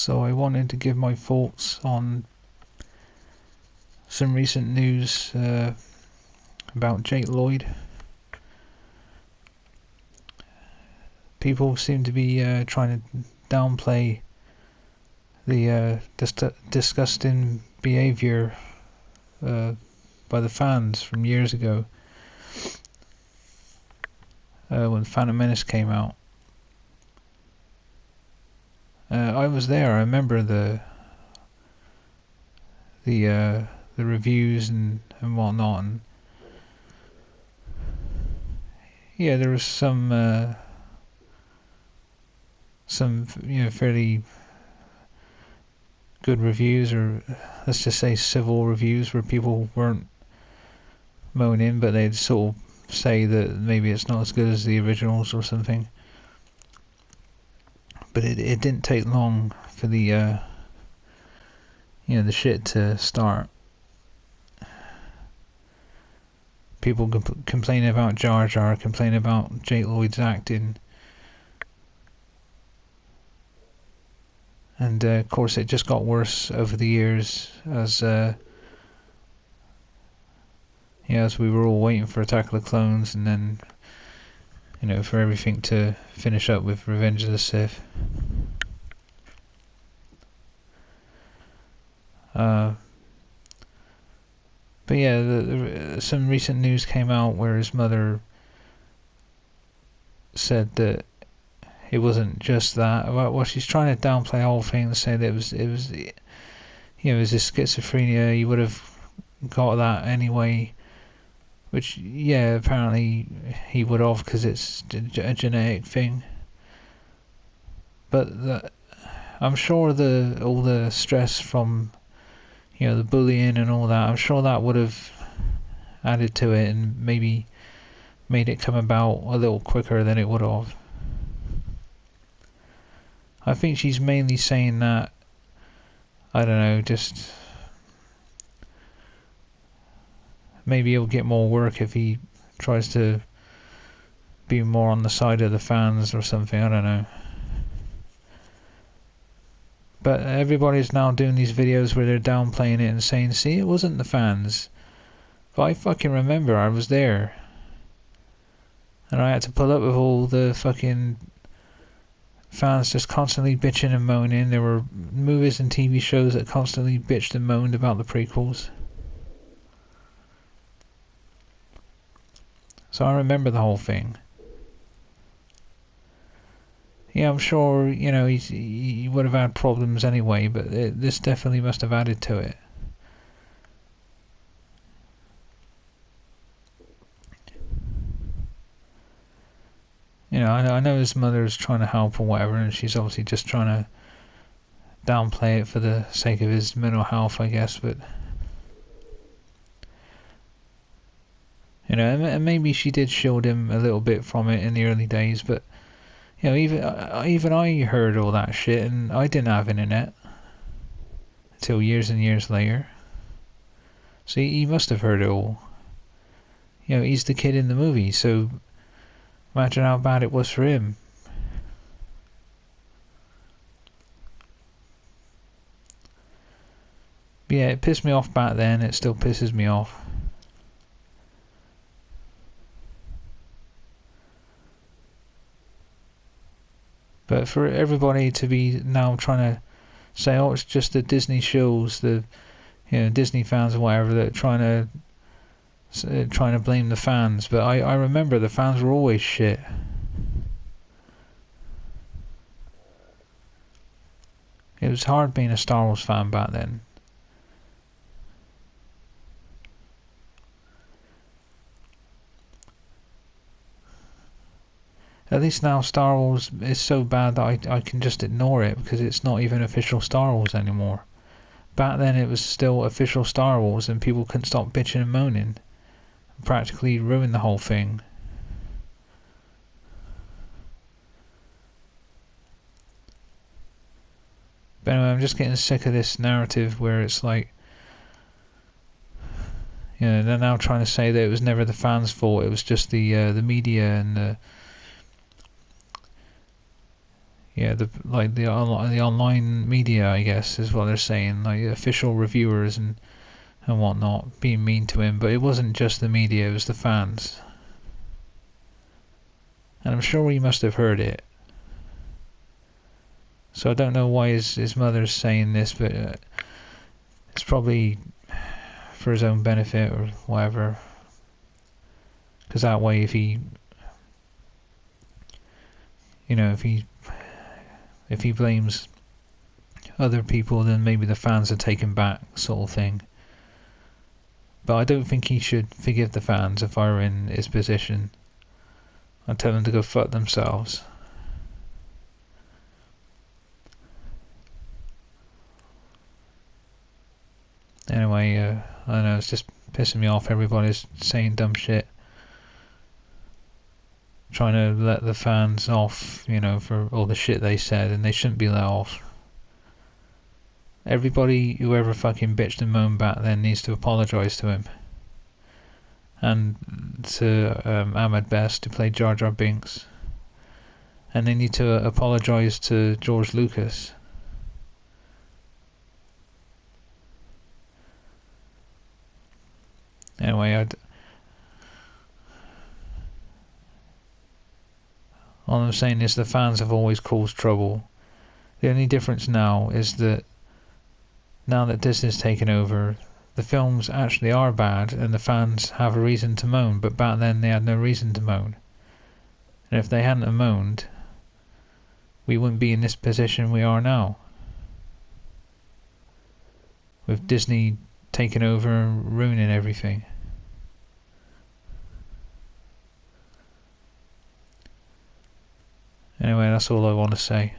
So I wanted to give my thoughts on some recent news about Jake Lloyd. People seem to be trying to downplay the disgusting behaviour by the fans from years ago when Phantom Menace came out. I was there. I remember the reviews and whatnot, and yeah, there was some fairly good reviews, or let's just say civil reviews, where people weren't moaning, but they'd sort of say that maybe it's not as good as the originals or something. But it didn't take long for the the shit to start. People complaining about Jar Jar, complaining about Jake Lloyd's acting, and of course it just got worse over the years as as we were all waiting for Attack of the Clones, and then for everything to finish up with Revenge of the Sith. But yeah, some recent news came out where his mother said that it wasn't just that. Well, she's trying to downplay the whole thing and say that it was his schizophrenia. He would have got that anyway, which apparently he would have, because it's a genetic thing. But I'm sure all the stress from the bullying and all that, I'm sure that would have added to it and maybe made it come about a little quicker than it would have. I think she's mainly saying that, I don't know, just maybe he'll get more work if he tries to be more on the side of the fans or something, I don't know. But everybody's now doing these videos where they're downplaying it and saying, see, it wasn't the fans. But I fucking remember, I was there. And I had to put up with all the fucking fans just constantly bitching and moaning. There were movies and TV shows that constantly bitched and moaned about the prequels. So I remember the whole thing. Yeah, I'm sure, he would have had problems anyway, but this definitely must have added to it. I know his mother's trying to help or whatever, and she's obviously just trying to downplay it for the sake of his mental health, I guess, but and maybe she did shield him a little bit from it in the early days, but even I heard all that shit, and I didn't have internet until years and years later. So he must have heard it all. He's the kid in the movie, so imagine how bad it was for him. But yeah, it pissed me off back then, it still pisses me off. But for everybody to be now trying to say, oh, it's just the Disney shows, the Disney fans or whatever, that are trying to blame the fans. But I remember the fans were always shit. It was hard being a Star Wars fan back then. At least now Star Wars is so bad that I can just ignore it, because it's not even official Star Wars anymore. Back then it was still official Star Wars, and people couldn't stop bitching and moaning. Practically ruined the whole thing. But anyway, I'm just getting sick of this narrative where it's like, they're now trying to say that it was never the fans' fault, it was just the media and Yeah, the online media, I guess, is what they're saying. Like official reviewers and whatnot being mean to him. But it wasn't just the media; it was the fans. And I'm sure he must have heard it. So I don't know why his mother's saying this, but it's probably for his own benefit or whatever. Because that way, if he, if he blames other people, then maybe the fans are taken back, sort of thing. But I don't think he should forgive the fans if I were in his position. I'd tell them to go fuck themselves. Anyway, I don't know, it's just pissing me off. Everybody's saying dumb shit. Trying to let the fans off, for all the shit they said, and they shouldn't be let off. Everybody, whoever fucking bitched and moaned back then, needs to apologise to him. And to Ahmed Best, who played Jar Jar Binks. And they need to apologise to George Lucas. Anyway, all I'm saying is the fans have always caused trouble. The only difference now is that now that Disney's taken over, the films actually are bad and the fans have a reason to moan, but back then they had no reason to moan. And if they hadn't have moaned, we wouldn't be in this position we are now. With Disney taking over and ruining everything. Anyway, that's all I want to say.